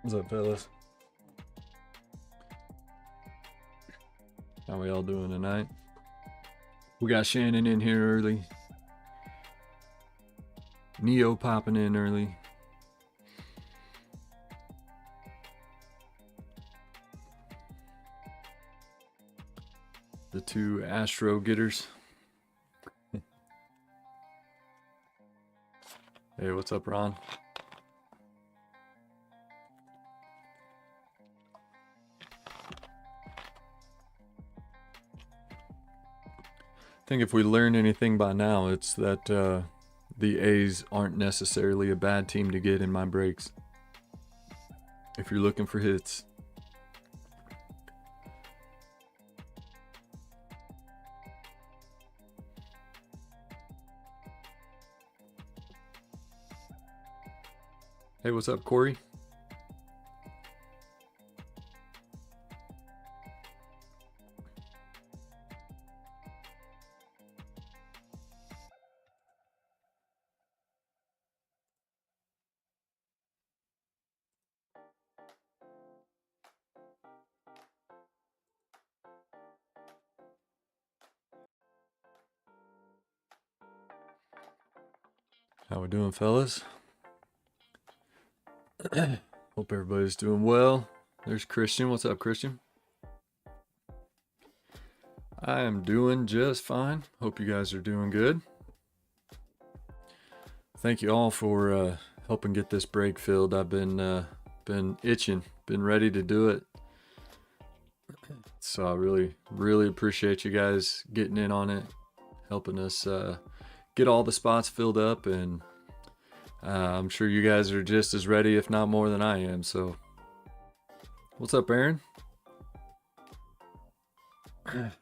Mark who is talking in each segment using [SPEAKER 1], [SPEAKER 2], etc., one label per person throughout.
[SPEAKER 1] What's up, fellas? How we all doing tonight? We got Shannon in here early. Neo popping in early. The two Astro getters. Hey, what's up, Ron? I think if we learn anything by now, it's that the A's aren't necessarily a bad team to get in my breaks. If you're looking for hits. Hey, what's up, Corey? How we doing, fellas? Hope everybody's doing well. There's Christian. What's up, Christian? I am doing just fine. Hope you guys are doing good. Thank you all for helping get this break filled. I've been itching, been ready to do it. So I really appreciate you guys getting in on it, helping us get all the spots filled up, and I'm sure you guys are just as ready, if not more than I am. So what's up, Aaron?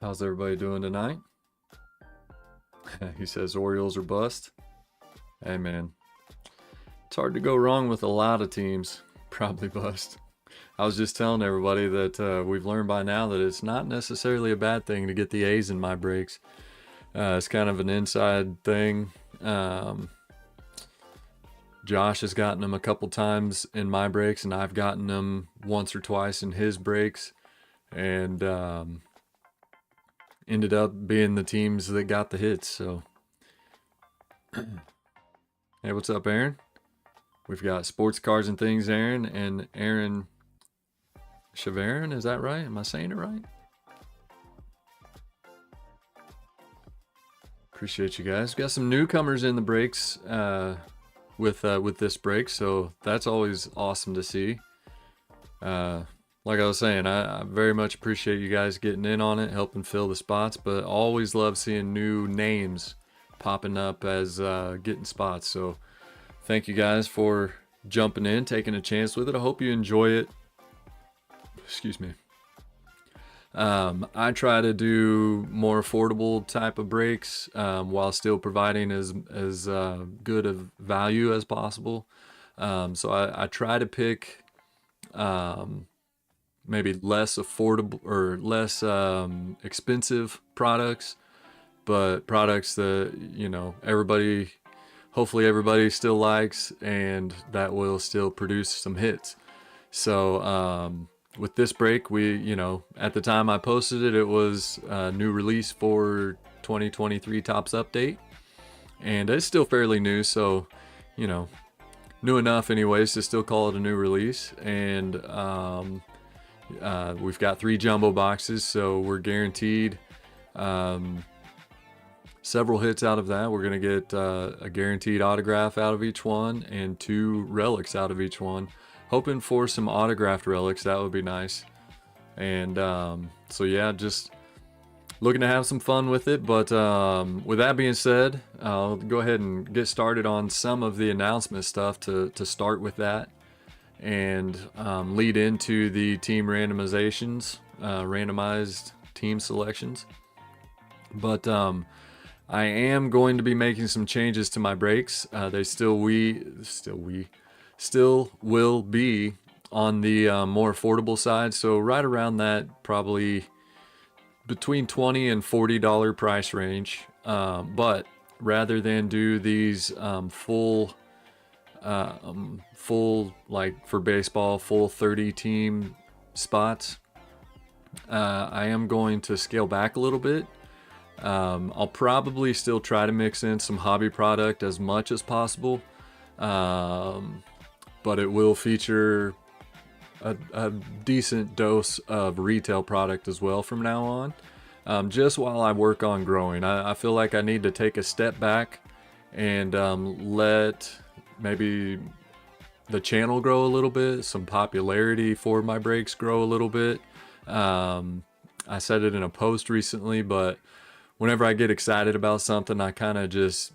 [SPEAKER 1] How's everybody doing tonight? He says Orioles are bust. Hey man, it's hard to go wrong with a lot of teams. Probably bust. I was just telling everybody that we've learned by now that it's not necessarily a bad thing to get the A's in my breaks. It's kind of an inside thing. Josh has gotten them a couple times in my breaks, and I've gotten them once or twice in his breaks, and ended up being the teams that got the hits. So hey, what's up, Aaron? We've got Sports Cars and Things Aaron and Aaron Chavarin. Is that right? Am I saying it right? Appreciate you guys. Got some newcomers in the breaks with this break, so that's always awesome to see. Like I was saying, I very much appreciate you guys getting in on it, helping fill the spots, but always love seeing new names popping up as getting spots. So thank you guys for jumping in, taking a chance with it. I hope you enjoy it. Excuse me. I try to do more affordable type of breaks while still providing as good of value as possible. So I try to pick maybe less affordable or less expensive products, but products that, you know, hopefully everybody still likes, and that will still produce some hits. So with this break, at the time I posted it, it was a new release for 2023 Topps Update, and it's still fairly new, so new enough anyways to still call it a new release. And we've got 3 jumbo boxes, so we're guaranteed several hits out of that. We're going to get a guaranteed autograph out of each one and 2 relics out of each one. Hoping for some autographed relics, that would be nice. And so yeah, just looking to have some fun with it. But with that being said, I'll go ahead and get started on some of the announcement stuff to start with that, and lead into the team randomizations, randomized team selections. But I am going to be making some changes to my breaks. They still will be on the more affordable side, so right around that, probably between $20 and $40 price range. But rather than do these full full, like for baseball, full 30 team spots. I am going to scale back a little bit. I'll probably still try to mix in some hobby product as much as possible, but it will feature a decent dose of retail product as well from now on, just while I work on growing. I feel like I need to take a step back and let maybe the channel grow a little bit, some popularity for my breaks grow a little bit. I said it in a post recently, but whenever I get excited about something, I kind of just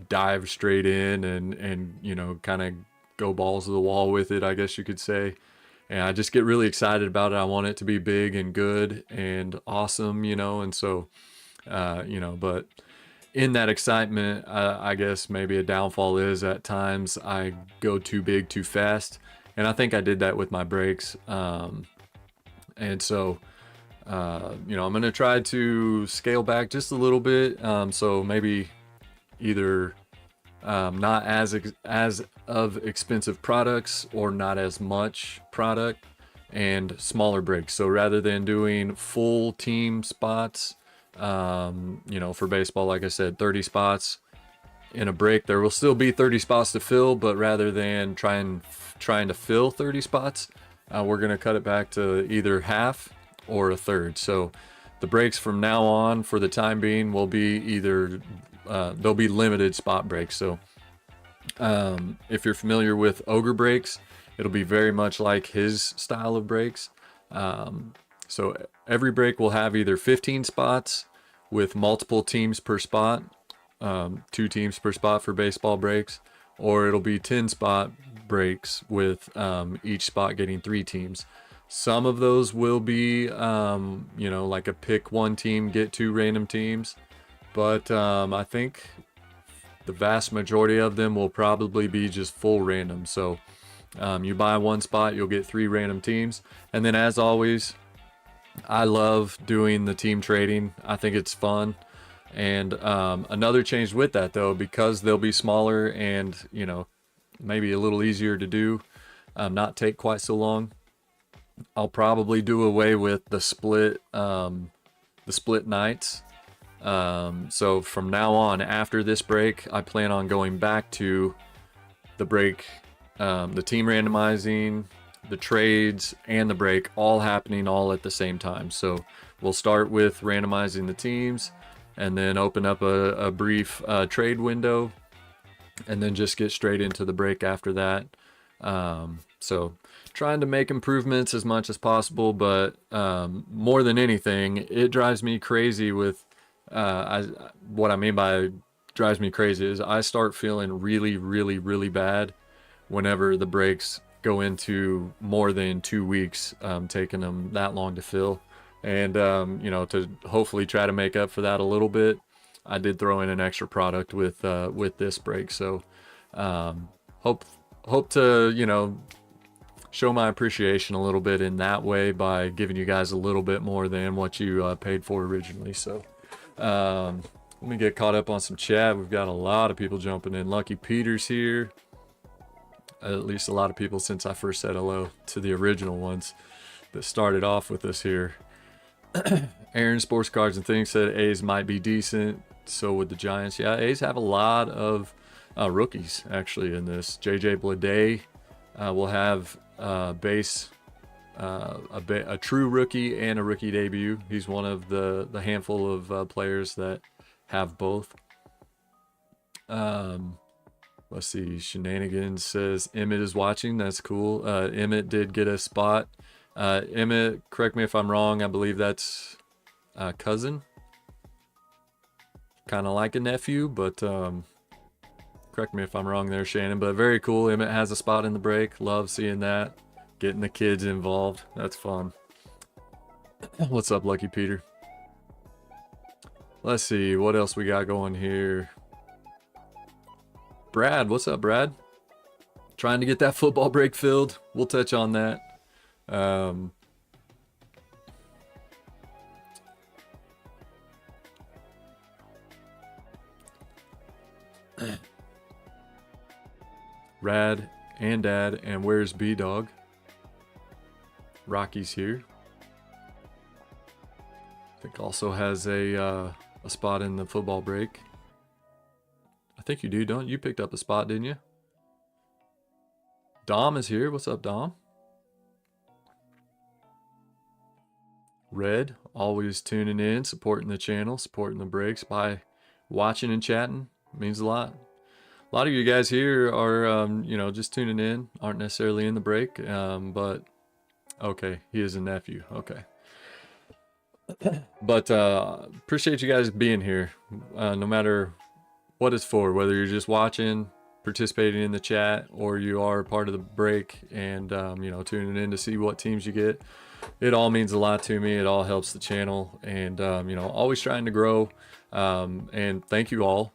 [SPEAKER 1] dive straight in and you know, kind of go balls to the wall with it, I guess you could say. And I just get really excited about it. I want it to be big and good and awesome, you know, and so, you know, but in that excitement, I guess maybe a downfall is at times I go too big too fast. And I think I did that with my breaks. And so, you know, I'm going to try to scale back just a little bit. So maybe either not as of expensive products or not as much product and smaller breaks. So rather than doing full team spots, you know, for baseball, like I said, 30 spots in a break, there will still be 30 spots to fill, but rather than trying to fill 30 spots, we're going to cut it back to either half or a third. So the breaks from now on, for the time being, will be either they'll be limited spot breaks. So if you're familiar with Ogre breaks, it'll be very much like his style of breaks. So every break will have either 15 spots with multiple teams per spot, 2 teams per spot for baseball breaks, or it'll be 10 spot breaks with each spot getting 3 teams. Some of those will be, you know, like a pick 1 team, get 2 random teams. But I think the vast majority of them will probably be just full random. So you buy 1 spot, you'll get 3 random teams. And then as always, I love doing the team trading. I think it's fun. And another change with that though, because they'll be smaller and, you know, maybe a little easier to do, not take quite so long, I'll probably do away with the split nights. So from now on, after this break, I plan on going back to the break, the team randomizing, the trades, and the break all happening all at the same time. So we'll start with randomizing the teams and then open up a brief trade window and then just get straight into the break after that. So trying to make improvements as much as possible, but more than anything, it drives me crazy with what I mean by drives me crazy is I start feeling really, really, really bad whenever the breaks go into more than 2 weeks, taking them that long to fill. And, you know, to hopefully try to make up for that a little bit, I did throw in an extra product with this break. So hope to, you know, show my appreciation a little bit in that way by giving you guys a little bit more than what you paid for originally. So let me get caught up on some chat. We've got a lot of people jumping in. Lucky Peter's here. At least a lot of people since I first said hello to the original ones that started off with us here. Aaron Sports Cards and Things said A's might be decent. So would the Giants. Yeah, A's have a lot of rookies actually in this. JJ Bleday will have base a true rookie and a rookie debut. He's one of the handful of players that have both. Let's see. Shenanigans says Emmett is watching. That's cool. Emmett did get a spot. Emmett, correct me if I'm wrong. I believe that's cousin. Kind of like a nephew, but correct me if I'm wrong there, Shannon. But very cool. Emmett has a spot in the break. Love seeing that. Getting the kids involved. That's fun. What's up, Lucky Peter? Let's see. What else we got going here? Brad, what's up, Brad? Trying to get that football break filled. We'll touch on that. Rad and Dad, and where's B-Dog? Rocky's here. I think also has a spot in the football break. I think you do, don't you? Picked up a spot, didn't you? Dom is here. What's up, Dom? Red, always tuning in, supporting the channel, supporting the breaks by watching and chatting. It means a lot. A lot of you guys here are, you know, just tuning in, aren't necessarily in the break, but okay, he is a nephew. Okay. But appreciate you guys being here, no matter what it's for, whether you're just watching, participating in the chat, or you are part of the break and, you know, tuning in to see what teams you get. It all means a lot to me. It all helps the channel, and you know, always trying to grow. And thank you all.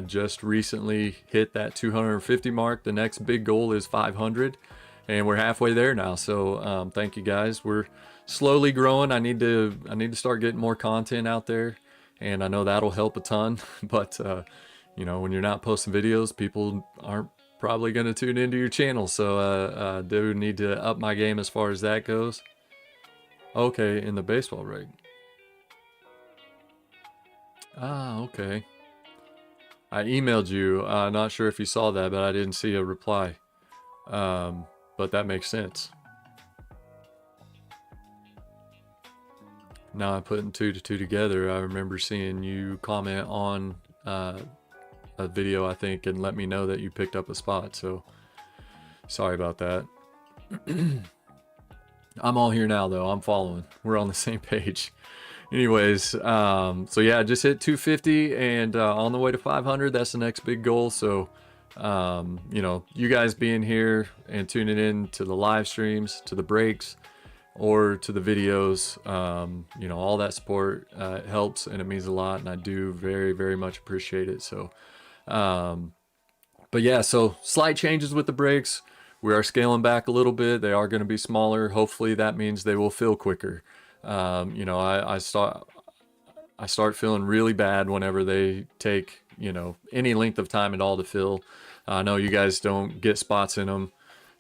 [SPEAKER 1] Just recently hit that 250 mark. The next big goal is 500, and we're halfway there now. So thank you guys. We're slowly growing. I need to start getting more content out there, and I know that'll help a ton. But you know, when you're not posting videos, people aren't probably going to tune into your channel. So I do need to up my game as far as that goes. Okay, in the baseball rig. Ah, okay. I emailed you. Not sure if you saw that, but I didn't see a reply. But that makes sense. Now I'm putting 2 to 2 together. I remember seeing you comment on a video, I think, and let me know that you picked up a spot. So sorry about that. I'm all here now, though. I'm following. We're on the same page. Anyways, so yeah, just hit 250 and on the way to 500. That's the next big goal. So, you know, you guys being here and tuning in to the live streams, to the breaks, or to the videos, you know, all that support helps, and it means a lot, and I do very, very much appreciate it. So, but yeah, so slight changes with the breaks. We are scaling back a little bit. They are going to be smaller. Hopefully that means they will fill quicker. You know, I start feeling really bad whenever they take, you know, any length of time at all to fill. I know you guys don't get spots in them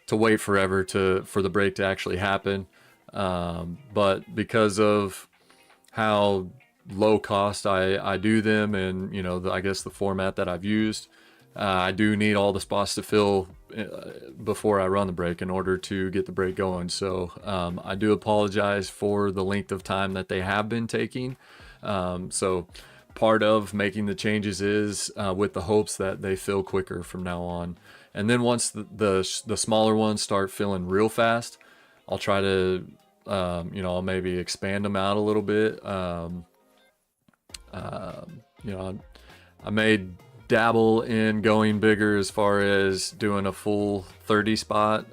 [SPEAKER 1] to wait forever for the break to actually happen. But because of how low cost I do them, and, you know, I guess the format that I've used, I do need all the spots to fill before I run the break in order to get the break going. So I do apologize for the length of time that they have been taking. So part of making the changes is with the hopes that they fill quicker from now on. And then once the smaller ones start filling real fast, I'll try to, you know, I'll maybe expand them out a little bit. You know, I may dabble in going bigger as far as doing a full 30 spot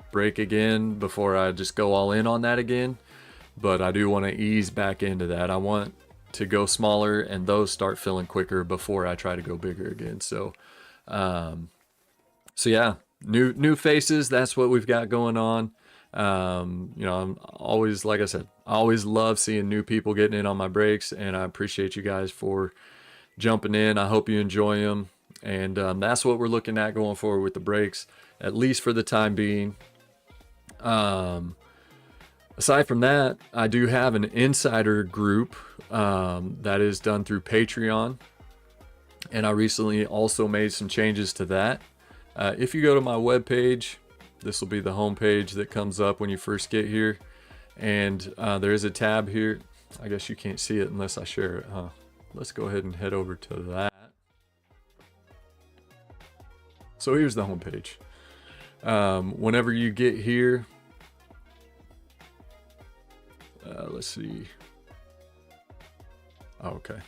[SPEAKER 1] break again before I just go all in on that again. But I do want to ease back into that. I want to go smaller and those start filling quicker before I try to go bigger again. So so yeah, new faces, that's what we've got going on. You know, I'm always, like I said, I always love seeing new people getting in on my breaks, and I appreciate you guys for jumping in. I hope you enjoy them, and that's what we're looking at going forward with the breaks, at least for the time being. Aside from that, I do have an insider group that is done through Patreon, and I recently also made some changes to that. If you go to my webpage, this will be the home page that comes up when you first get here, and there is a tab here. I guess you can't see it unless I share it, huh? Let's go ahead and head over to that. So here's the home page. Whenever you get here, let's see. Okay.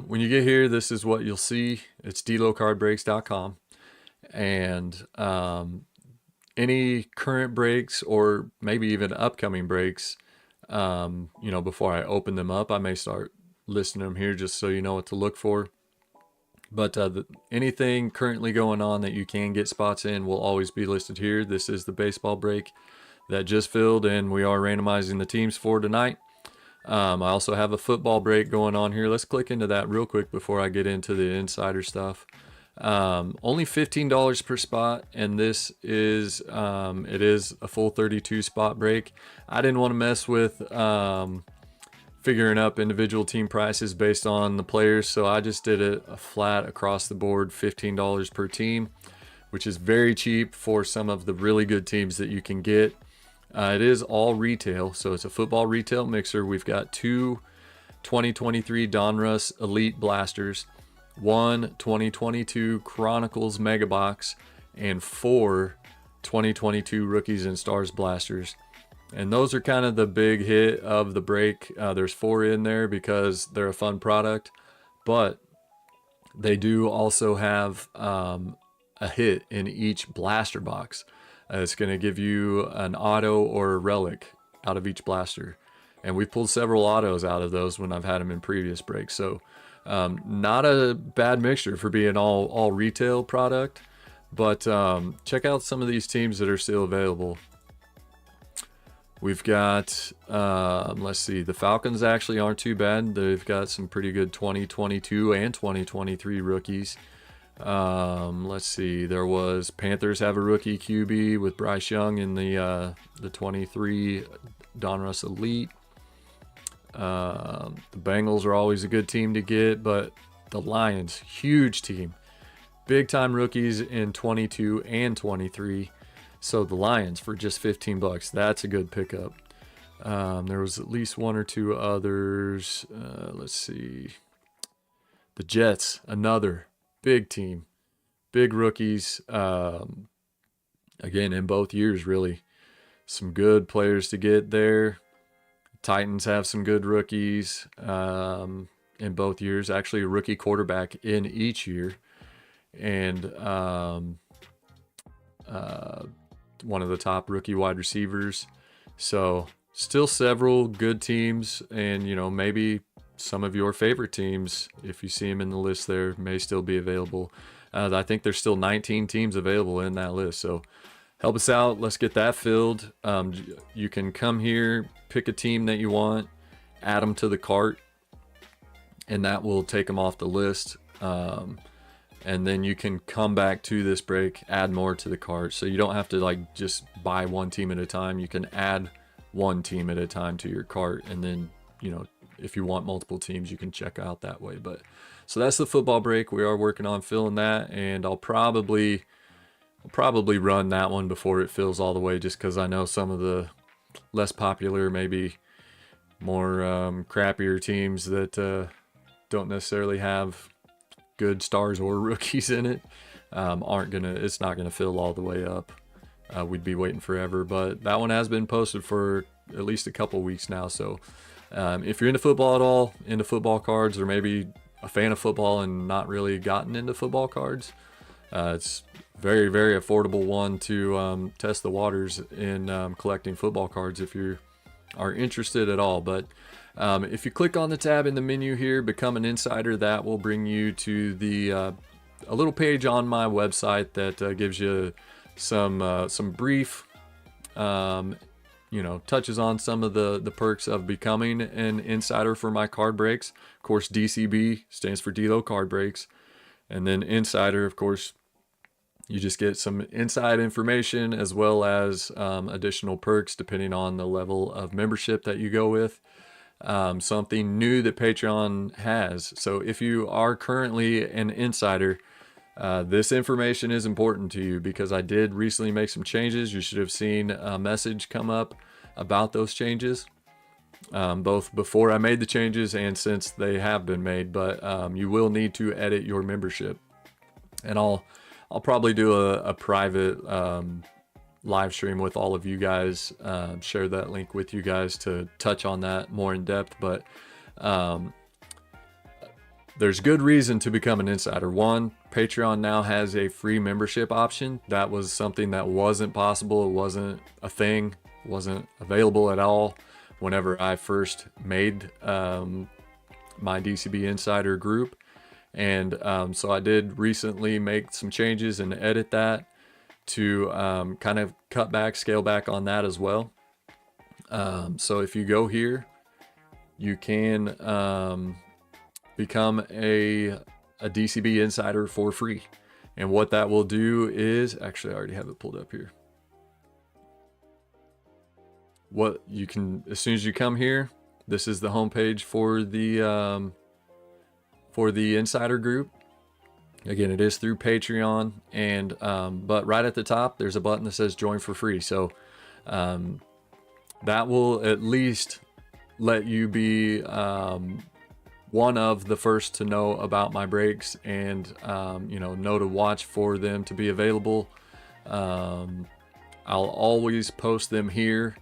[SPEAKER 1] When you get here, this is what you'll see. It's delocardbreaks.com, and any current breaks or maybe even upcoming breaks, you know, before I open them up, I may start listing them here just so you know what to look for. But anything currently going on that you can get spots in will always be listed here. This is the baseball break that just filled, and we are randomizing the teams for tonight. I also have a football break going on here. Let's click into that real quick before I get into the insider stuff. Only $15 per spot, and this is it is a full 32 spot break. I didn't want to mess with figuring up individual team prices based on the players, so I just did it a flat across the board, $15 per team, which is very cheap for some of the really good teams that you can get. It is all retail, so it's a football retail mixer. We've got 2 2023 Donruss Elite Blasters, 1 2022 Chronicles Mega Box, and 4 2022 Rookies and Stars Blasters. And those are kind of the big hit of the break. There's 4 in there because they're a fun product, but they do also have a hit in each blaster box. It's going to give you an auto or a relic out of each blaster. And we've pulled several autos out of those when I've had them in previous breaks. So not a bad mixture for being all retail product. But check out some of these teams that are still available. We've got, let's see, the Falcons actually aren't too bad. They've got some pretty good 2022 and 2023 rookies. Let's see, there was Panthers have a rookie QB with Bryce Young in the 23 Donruss Elite. The Bengals are always a good team to get, but the Lions, huge team, big time rookies in 22 and 23. So the Lions for just $15, that's a good pickup. There was at least 1 or 2 others. Let's see, the Jets, another big team, big rookies. Again, in both years, really, some good players to get there. Titans have some good rookies in both years. Actually, a rookie quarterback in each year, and one of the top rookie wide receivers. So still several good teams, and maybe some of your favorite teams, if you see them in the list there, may still be available. I think there's still 19 teams available in that list, so help us out. Let's get that filled. You can come here, pick a team that you want, add them to the cart, and that will take them off the list. And then you can come back to this break, add more to the cart. So you don't have to just buy one team at a time. You can add one team at a time to your cart, and then if you want multiple teams, you can check out that way. But so that's the football break. We are working on filling that, and I'll probably run that one before it fills all the way, just because I know some of the less popular, maybe more crappier teams that don't necessarily have good stars or rookies in it it's not gonna fill all the way up. We'd be waiting forever, but that one has been posted for at least a couple weeks now. So if you're into football at all, into football cards, or maybe a fan of football and not really gotten into football cards, it's very, very affordable one to test the waters in collecting football cards if you are interested at all. But if you click on the tab in the menu here, Become an Insider, that will bring you to the a little page on my website that gives you some brief touches on some of the perks of becoming an insider for my card breaks. Of course, DCB stands for Delo Card Breaks, and then Insider, of course, you just get some inside information as well as additional perks depending on the level of membership that you go with. Something new that Patreon has. So if you are currently an insider, this information is important to you, because I did recently make some changes. You should have seen a message come up about those changes, both before I made the changes and since they have been made. But you will need to edit your membership, and I'll probably do a private live stream with all of you guys, share that link with you guys to touch on that more in depth. But there's good reason to become an insider. One, Patreon now has a free membership option. That was something that wasn't possible. It wasn't a thing, wasn't available at all whenever I first made my DCB Insider group. And so I did recently make some changes and edit that to kind of cut back, scale back on that as well. So if you go here, you can become a DCB Insider for free. And what that will do is, actually I already have it pulled up here. What you can, as soon as you come here, this is the homepage for the insider group. Again, it is through Patreon, and but right at the top there's a button that says join for free. So that will at least let you be one of the first to know about my breaks, and you know to watch for them to be available. I'll always post them here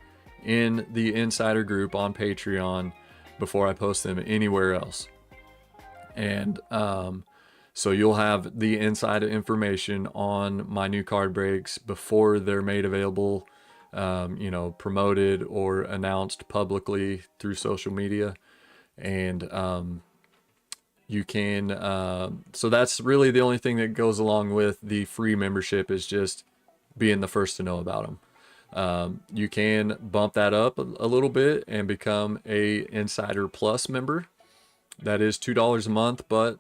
[SPEAKER 1] in the insider group on Patreon before I post them anywhere else. And so you'll have the inside information on my new card breaks before they're made available, you know, promoted or announced publicly through social media. And you can, so that's really the only thing that goes along with the free membership, is just being the first to know about them. You can bump that up a little bit and become a Insider Plus member. That is $2 a month, but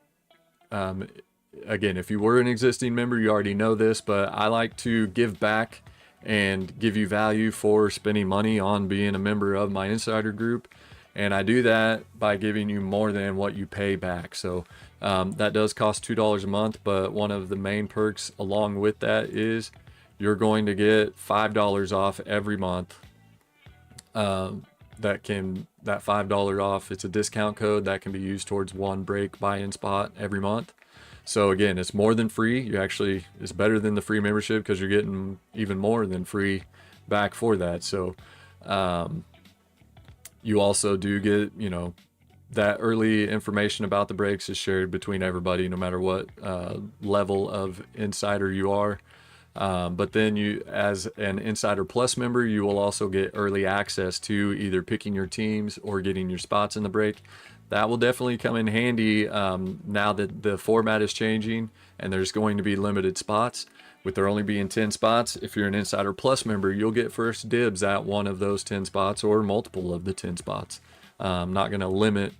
[SPEAKER 1] again, if you were an existing member, you already know this, but I like to give back and give you value for spending money on being a member of my insider group. And I do that by giving you more than what you pay back. So that does cost $2 a month, but one of the main perks along with that is you're going to get $5 off every month. That $5 off, it's a discount code that can be used towards one break buy-in spot every month. So again, it's more than free. It's better than the free membership because you're getting even more than free back for that. So you also do get, you know, that early information about the breaks is shared between everybody, no matter what level of insider you are. But then you, as an Insider Plus member, you will also get early access to either picking your teams or getting your spots in the break. That will definitely come in handy now that the format is changing and there's going to be limited spots. With there only being 10 spots, if you're an Insider Plus member, you'll get first dibs at one of those 10 spots or multiple of the 10 spots. I'm not going to limit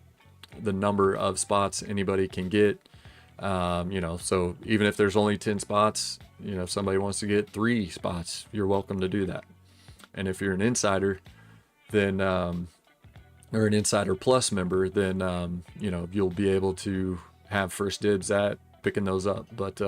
[SPEAKER 1] the number of spots anybody can get. You know, so even if there's only 10 spots, you know, if somebody wants to get 3 spots, you're welcome to do that. And if you're an insider, then or an Insider Plus member, then you know, you'll be able to have first dibs at picking those up. But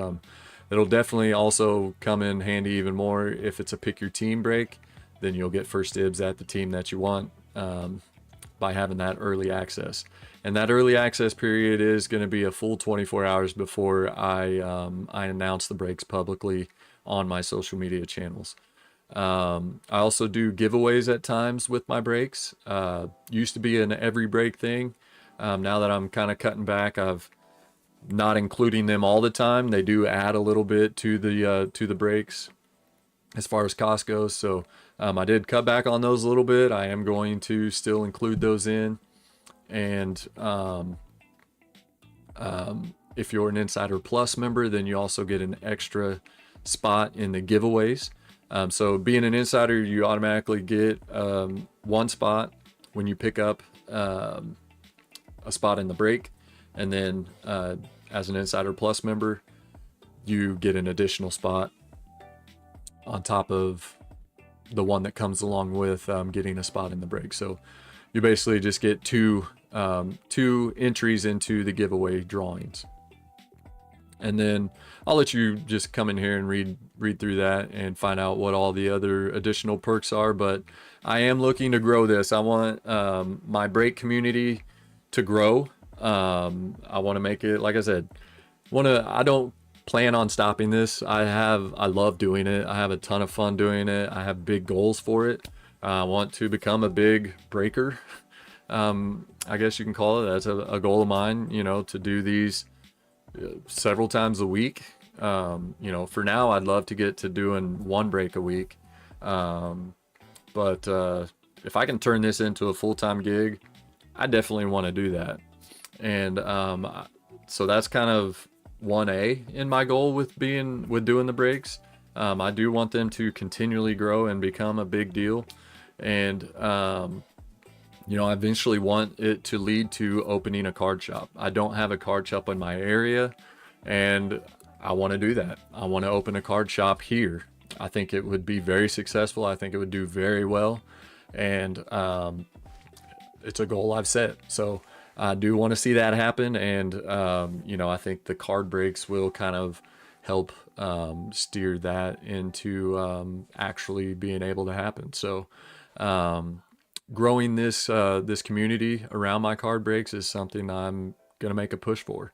[SPEAKER 1] it'll definitely also come in handy even more if it's a pick your team break. Then you'll get first dibs at the team that you want by having that early access. And that early access period is going to be a full 24 hours before I announce the breaks publicly on my social media channels. I also do giveaways at times with my breaks. Used to be an every break thing. Now that I'm kind of cutting back, I've not including them all the time. They do add a little bit to the breaks as far as cost goes. So I did cut back on those a little bit. I am going to still include those in. And if you're an Insider Plus member, then you also get an extra spot in the giveaways. So being an insider, you automatically get one spot when you pick up a spot in the break. And then as an Insider Plus member, you get an additional spot on top of the one that comes along with getting a spot in the break. So you basically just get two entries into the giveaway drawings. And then I'll let you just come in here and read through that and find out what all the other additional perks are. But I am looking to grow this. I want my break community to grow. I want to make it, like I said, I don't plan on stopping this. I love doing it. I have a ton of fun doing it. I have big goals for it. I want to become a big breaker. I guess you can call it. That's a goal of mine, you know, to do these several times a week. You know, for now, I'd love to get to doing one break a week. But if I can turn this into a full-time gig, I definitely want to do that. And so that's kind of 1A in my goal with doing the breaks. I do want them to continually grow and become a big deal. And you know, I eventually want it to lead to opening a card shop. I don't have a card shop in my area, and I want to do that. I want to open a card shop here. I think it would be very successful. I think it would do very well. And it's a goal I've set. So I do want to see that happen. And, you know, I think the card breaks will kind of help steer that into actually being able to happen. So growing this this community around my card breaks is something I'm going to make a push for.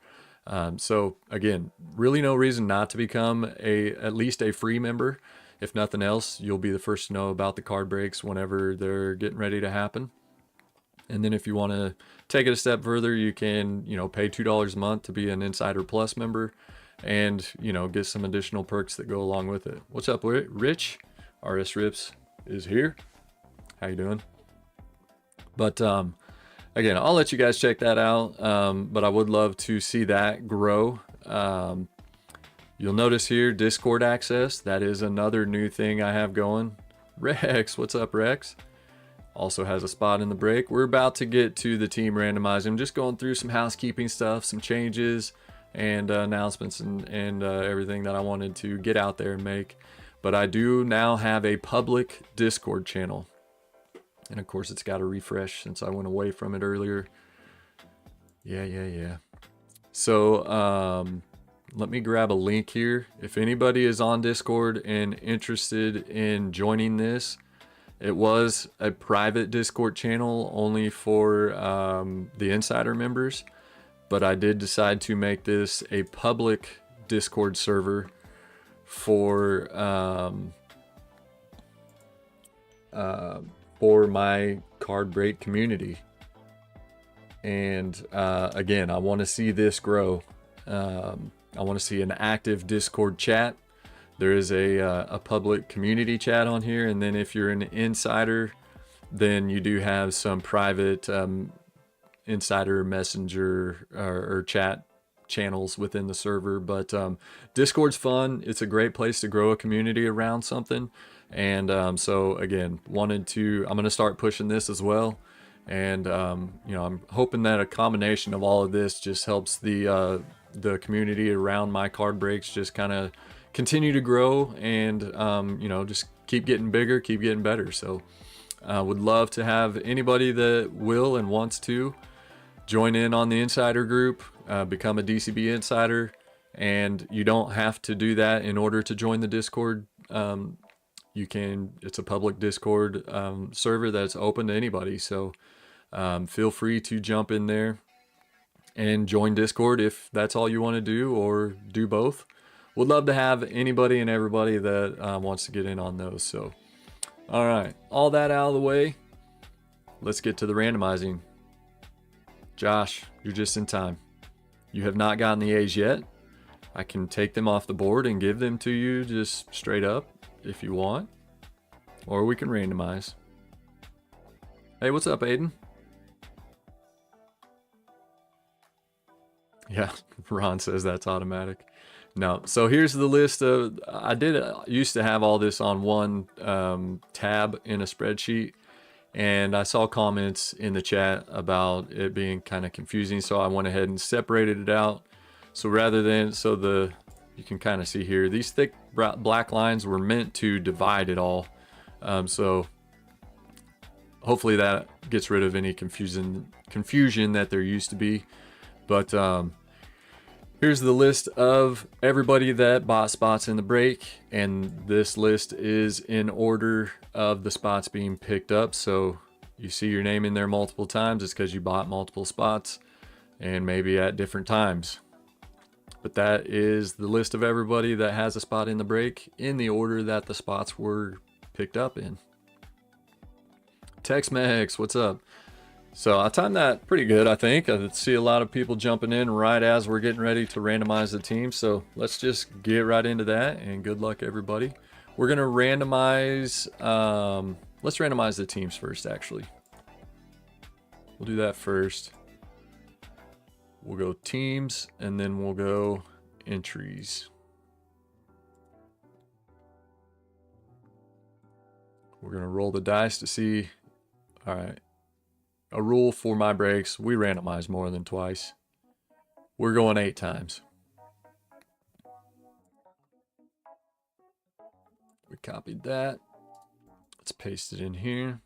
[SPEAKER 1] So again, really no reason not to become at least a free member. If nothing else, you'll be the first to know about the card breaks whenever they're getting ready to happen. And then if you want to take it a step further, you can, you know, pay $2 a month to be an Insider Plus member and, you know, get some additional perks that go along with it. What's up, Rich? RS Rips is here. How you doing? But again, I'll let you guys check that out. But I would love to see that grow. You'll notice here, Discord access. That is another new thing I have going. Rex, what's up, Rex? Also has a spot in the break. We're about to get to the team randomizing. I'm just going through some housekeeping stuff, some changes and announcements and everything that I wanted to get out there and make. But I do now have a public Discord channel. And of course it's got to refresh since I went away from it earlier. Yeah. So let me grab a link here. If anybody is on Discord and interested in joining this, it was a private Discord channel only for the Insider members, but I did decide to make this a public Discord server for my card break community. And again, I want to see this grow. I want to see an active Discord chat. There is a public community chat on here, and then if you're an insider, then you do have some private insider messenger or chat channels within the server. But Discord's fun. It's a great place to grow a community around something. And so again, I'm going to start pushing this as well. And you know, I'm hoping that a combination of all of this just helps the community around my card breaks just kind of continue to grow and you know, just keep getting bigger, keep getting better. So would love to have anybody that will and wants to join in on the insider group, become a DCB insider. And you don't have to do that in order to join the Discord. It's a public Discord server that's open to anybody. So feel free to jump in there and join Discord if that's all you want to do, or do both. Would love to have anybody and everybody that wants to get in on those. So, all right, all that out of the way, let's get to the randomizing. Josh, you're just in time. You have not gotten the A's yet. I can take them off the board and give them to you just straight up if you want, or we can randomize. Hey, what's up, Aiden? Yeah, Ron says that's automatic. No, so here's the list of, I used to have all this on one tab in a spreadsheet, and I saw comments in the chat about it being kind of confusing, so I went ahead and separated it out. So you can kind of see here, these thick black lines were meant to divide it all. So hopefully that gets rid of any confusion that there used to be. But here's the list of everybody that bought spots in the break, and this list is in order of the spots being picked up. So you see your name in there multiple times, it's because you bought multiple spots and maybe at different times. But that is the list of everybody that has a spot in the break in the order that the spots were picked up in. Tex-Mex, what's up? So I timed that pretty good, I think. I see a lot of people jumping in right as we're getting ready to randomize the team. So let's just get right into that, and good luck, everybody. We're going to randomize, let's randomize the teams first, actually. We'll do that first. We'll go teams, and then we'll go entries. We're going to roll the dice to see. All right. A rule for my breaks, we randomize more than twice. We're going 8 times. We copied that. Let's paste it in here.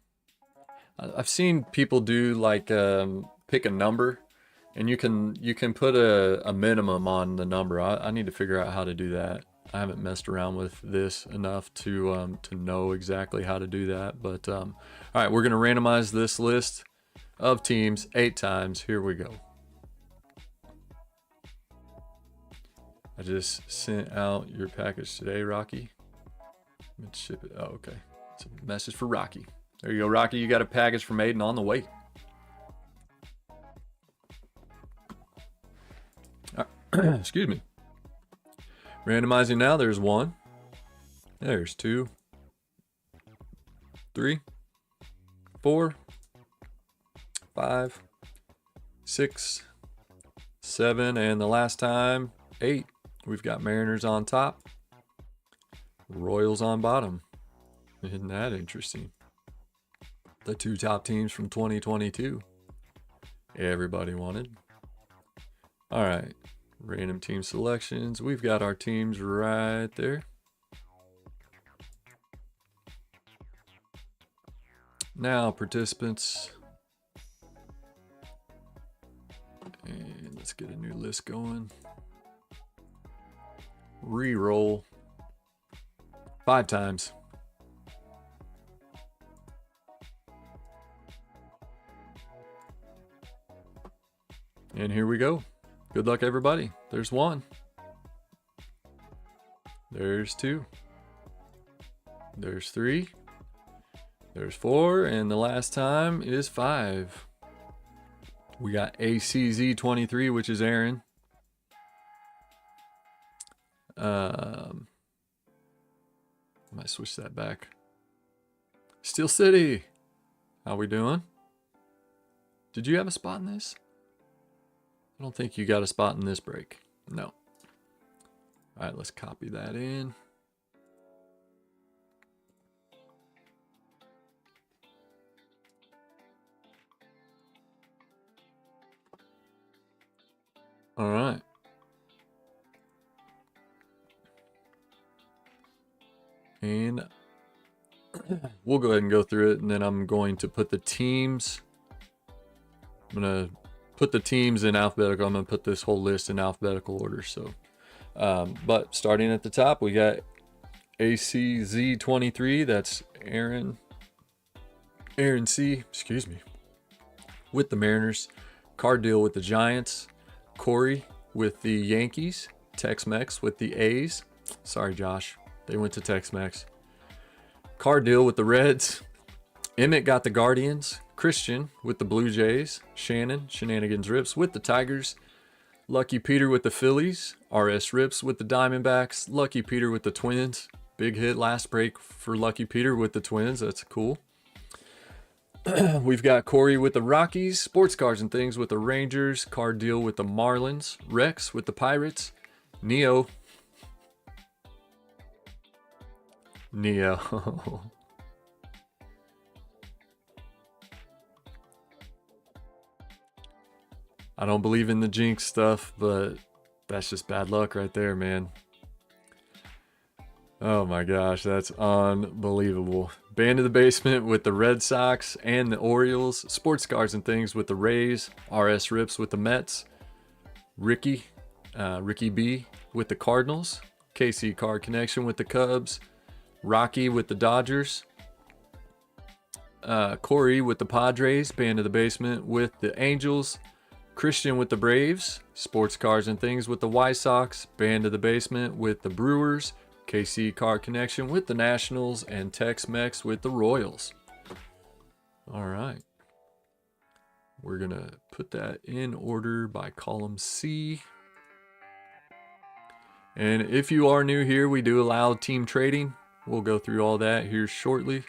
[SPEAKER 1] I've seen people do like pick a number, and you can put a minimum on the number. I need to figure out how to do that. I haven't messed around with this enough to know exactly how to do that. But all right, we're gonna randomize this list of teams 8 times. Here we go. I just sent out your package today, Rocky. Let's ship it. Oh, okay. It's a message for Rocky. There you go, Rocky. You got a package from Aiden on the way. Excuse me. Randomizing now. There's 1. There's 2. 3. 4. 5. 6. 7. And the last time, 8. We've got Mariners on top. Royals on bottom. Isn't that interesting? The 2 top teams from 2022. Everybody wanted. All right. Random team selections. We've got our teams right there. Now participants. And let's get a new list going. Re-roll 5 times. And here we go. Good luck, everybody. There's 1. There's 2. There's 3. There's 4. And the last time is 5. We got ACZ-23, which is Aaron. I might switch that back. Steel City. How we doing? Did you have a spot in this? I don't think you got a spot in this break. No. All right, let's copy that in. All right. And we'll go ahead and go through it, and then I'm going to put the teams. I'm going to put the teams in alphabetical. I'm going to put this whole list in alphabetical order. So, but starting at the top, we got ACZ-23. That's Aaron C. Excuse me. With the Mariners. Card deal with the Giants. Corey with the Yankees. Tex-Mex with the A's. Sorry, Josh. They went to Tex-Mex. Card deal with the Reds. Emmett got the Guardians. Christian with the Blue Jays. Shannon, Shenanigans Rips with the Tigers. Lucky Peter with the Phillies. RS Rips with the Diamondbacks. Lucky Peter with the Twins. Big hit last break for Lucky Peter with the Twins. That's cool. We've got Corey with the Rockies. Sports Cards and Things with the Rangers. Card deal with the Marlins. Rex with the Pirates. Neo. I don't believe in the jinx stuff, but that's just bad luck right there, man. Oh my gosh, that's unbelievable. Band of the Basement with the Red Sox and the Orioles. Sports Cards and Things with the Rays. RS Rips with the Mets. Ricky B with the Cardinals. KC Card Connection with the Cubs. Rocky with the Dodgers. Corey with the Padres. Band of the Basement with the Angels. Christian with the Braves. Sports Cards and Things with the White Sox. Band of the Basement with the Brewers. KC Card Connection with the Nationals. And Tex-Mex with the Royals. All right. We're going to put that in order by column C. And if you are new here, we do allow team trading. We'll go through all that here shortly.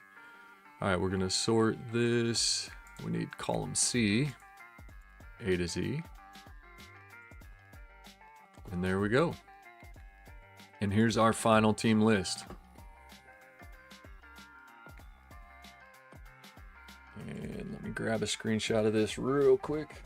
[SPEAKER 1] All right, we're going to sort this. We need column C, A to Z. And there we go. And here's our final team list. And let me grab a screenshot of this real quick.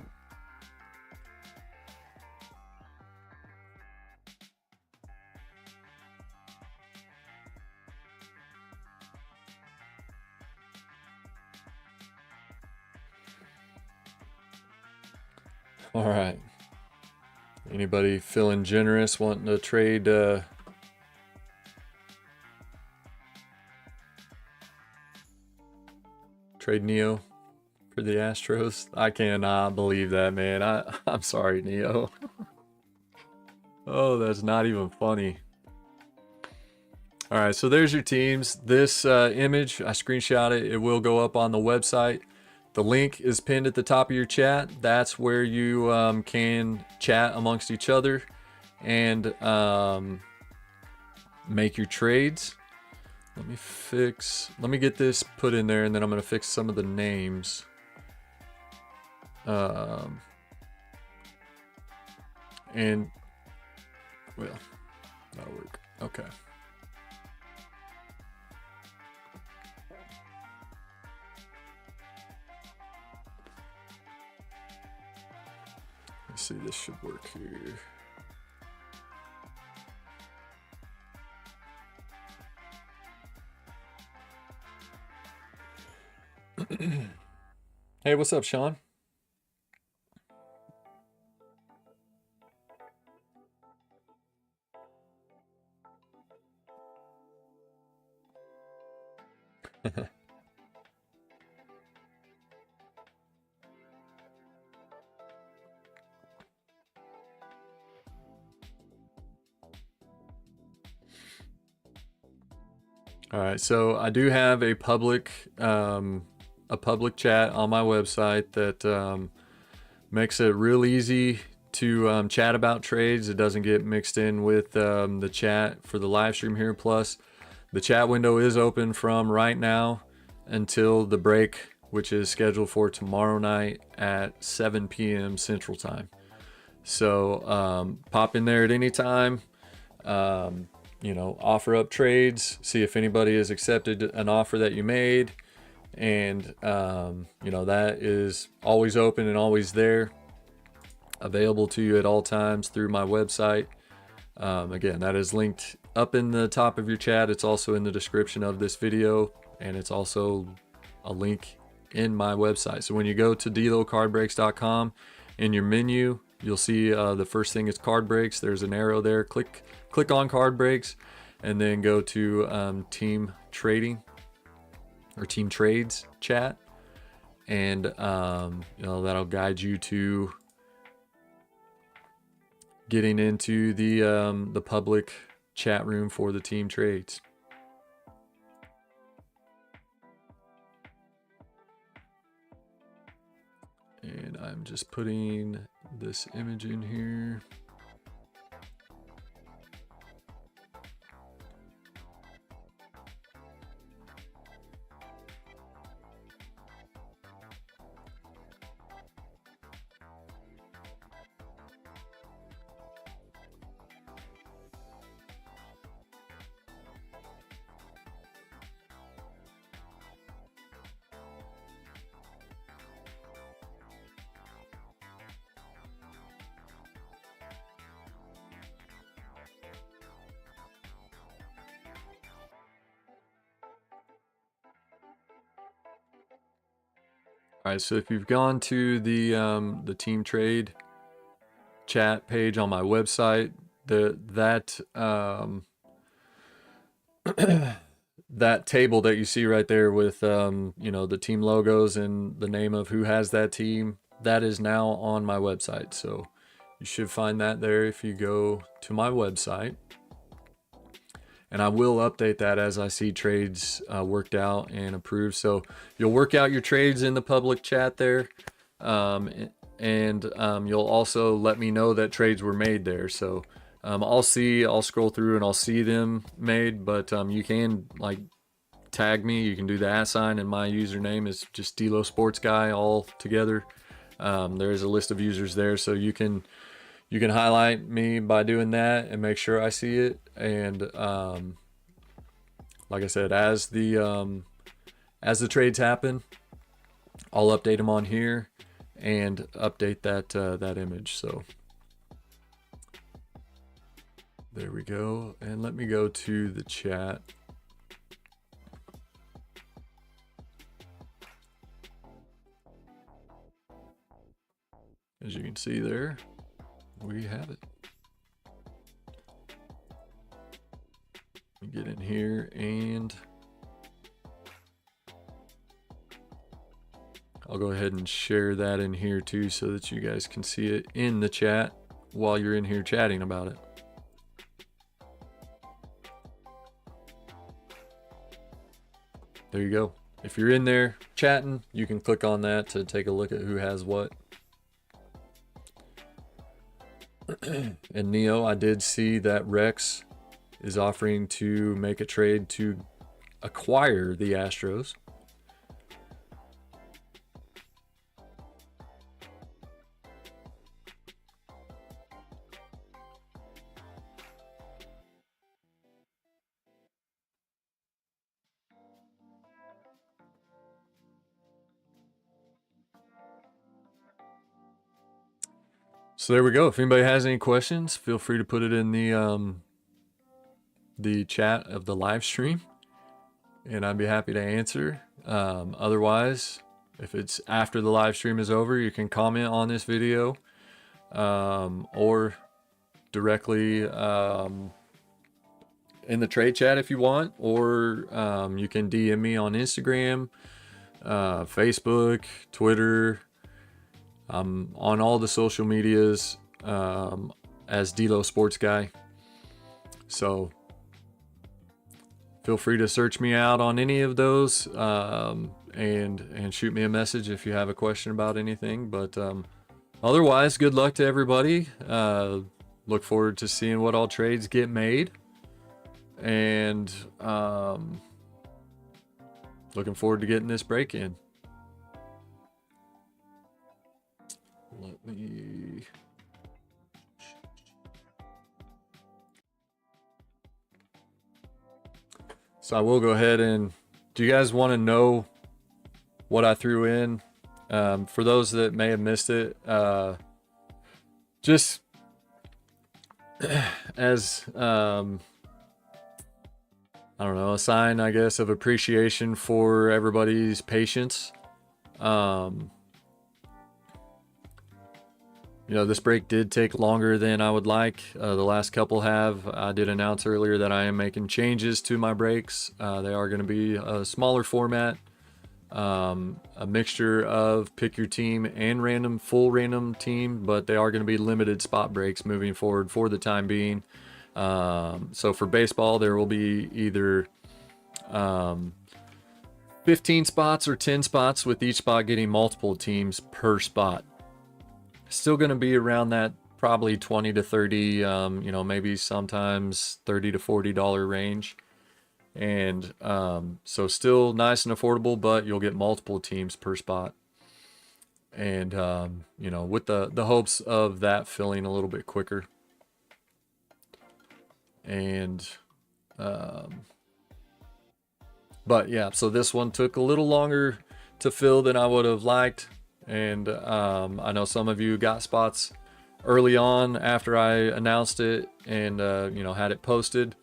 [SPEAKER 1] All right. Anybody feeling generous, wanting to trade trade Neo for the Astros? I cannot believe that, man. I'm sorry, Neo. Oh, that's not even funny. All right, so there's your teams. This image, I screenshot it. It will go up on the website. The link is pinned at the top of your chat. That's where you can chat amongst each other and make your trades. Let me get this put in there, and then I'm gonna fix some of the names. And well, that'll work. Okay. Let's see, this should work here. Hey, what's up, Sean? All right, so I do have a public chat on my website that makes it real easy to chat about trades. It doesn't get mixed in with the chat for the live stream here. Plus, the chat window is open from right now until the break, which is scheduled for tomorrow night at 7 p.m. Central Time. So pop in there at any time. You know, offer up trades, see if anybody has accepted an offer that you made, and you know, that is always open and always there, available to you at all times through my website. Again, that is linked up in the top of your chat. It's also in the description of this video, and it's also a link in my website. So when you go to delocardbreaks.com, in your menu, you'll see the first thing is card breaks. There's an arrow there. Click on card breaks, and then go to team trading or team trades chat, and you know, that'll guide you to getting into the public chat room for the team trades. And I'm just putting this image in here. All right, so if you've gone to the team trade chat page on my website, that that table that you see right there with you know, the team logos and the name of who has that team, that is now on my website. So you should find that there if you go to my website. And I will update that as I see trades worked out and approved. So you'll work out your trades in the public chat there. And you'll also let me know that trades were made there. So I'll scroll through and I'll see them made, but you can like tag me. You can do the @ sign, and my username is just Delo Sports Guy all together. There is a list of users there, so you can highlight me by doing that and make sure I see it. And like I said, as the trades happen, I'll update them on here and update that image. So there we go. And let me go to the chat. As you you can see there, we have it. Get in here and I'll go ahead and share that in here too so that you guys can see it in the chat while you're in here chatting about it. There you go. If you're in there chatting, you can click on that to take a look at who has what. And Neo, I did see that Rex is offering to make a trade to acquire the Astros. So there we go. If anybody has any questions, feel free to put it in the chat of the live stream, and I'd be happy to answer. Otherwise, if it's after the live stream is over, you can comment on this video, or directly in the trade chat if you want, or you can DM me on Instagram, Facebook, Twitter. I'm on all the social medias as Delo Sports Guy. So feel free to search me out on any of those and shoot me a message if you have a question about anything. But otherwise, good luck to everybody. Look forward to seeing what all trades get made. And looking forward to getting this break in. Let me... So I will go ahead and... Do you guys want to know what I threw in? For those that may have missed it, just as, I don't know, a sign, I guess, of appreciation for everybody's patience. You know, this break did take longer than I would like. The last couple have. I did announce earlier that I am making changes to my breaks. They are going to be a smaller format, a mixture of pick your team and full random team, but they are going to be limited spot breaks moving forward for the time being. So for baseball, there will be either 15 spots or 10 spots, with each spot getting multiple teams per spot. Still going to be around that probably 20 to 30, you know, maybe sometimes $30 to $40 range. And so still nice and affordable, but you'll get multiple teams per spot. And, you know, with the hopes of that filling a little bit quicker. And, but yeah, so this one took a little longer to fill than I would have liked. And I know some of you got spots early on after I announced it and, you know, had it posted.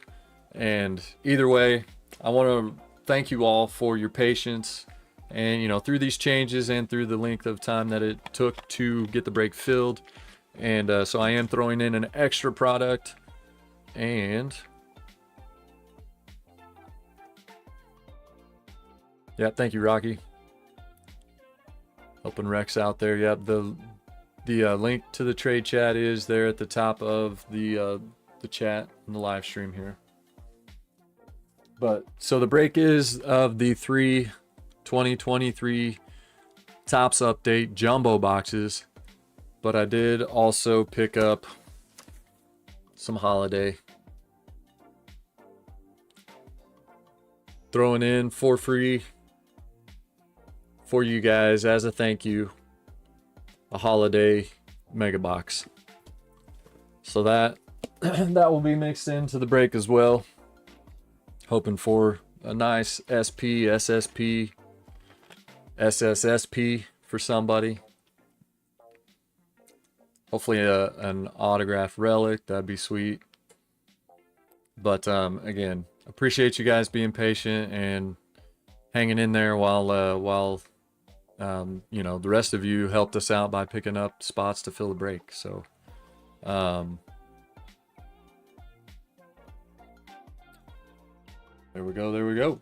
[SPEAKER 1] And either way, I want to thank you all for your patience and, you know, through these changes and through the length of time that it took to get the break filled. And so I am throwing in an extra product. And yeah, thank you, Rocky. Helping Rex out there. Yep, the link to the trade chat is there at the top of the chat in the live stream here. But so the break is of the 3 2023 Topps Update jumbo boxes, but I did also pick up some holiday, throwing in for free for you guys as a thank you, a holiday mega box. So that that will be mixed into the break as well. Hoping for a nice SP, SSP, SSSP for somebody. Hopefully an autographed relic, that'd be sweet. But again, appreciate you guys being patient and hanging in there while you know, the rest of you helped us out by picking up spots to fill the break. So there we go. There we go.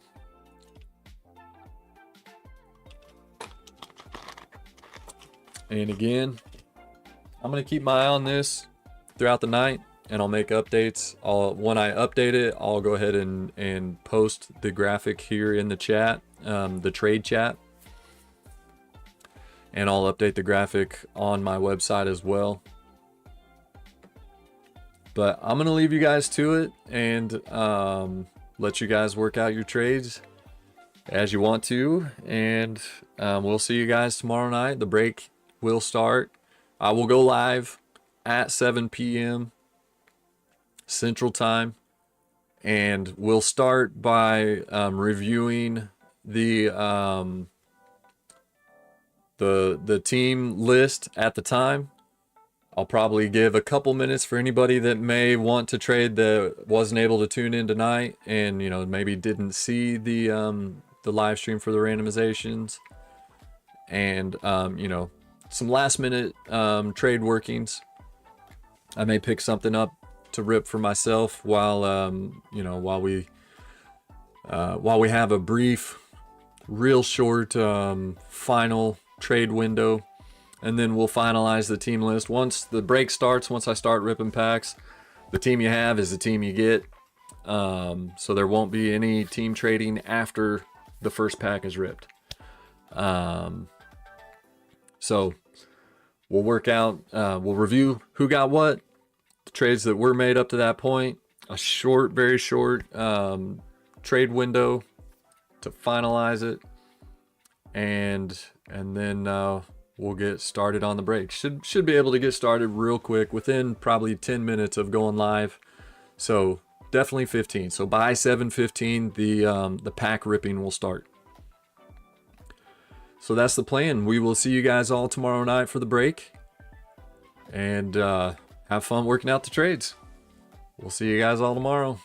[SPEAKER 1] And again, I'm going to keep my eye on this throughout the night, and I'll make updates. When I update it, I'll go ahead and post the graphic here in the chat, the trade chat. And I'll update the graphic on my website as well. But I'm going to leave you guys to it and let you guys work out your trades as you want to. And we'll see you guys tomorrow night. The break will start. I will go live at 7 p.m. Central Time. And we'll start by reviewing the team list at the time. I'll probably give a couple minutes for anybody that may want to trade that wasn't able to tune in tonight and, you know, maybe didn't see the live stream for the randomizations, and you know, some last minute trade workings. I may pick something up to rip for myself while you know, while we have a brief, real short final trade window, and then we'll finalize the team list. Once the break starts, once I start ripping packs, the team you have is the team you get. So there won't be any team trading after the first pack is ripped. So we'll work out, we'll review who got what, the trades that were made up to that point, a short, very short trade window to finalize it, and then we'll get started on the break. Should be able to get started real quick within probably 10 minutes of going live. So definitely 15. So by 7:15, the pack ripping will start. So that's the plan. We will see you guys all tomorrow night for the break, and have fun working out the trades. We'll see you guys all tomorrow.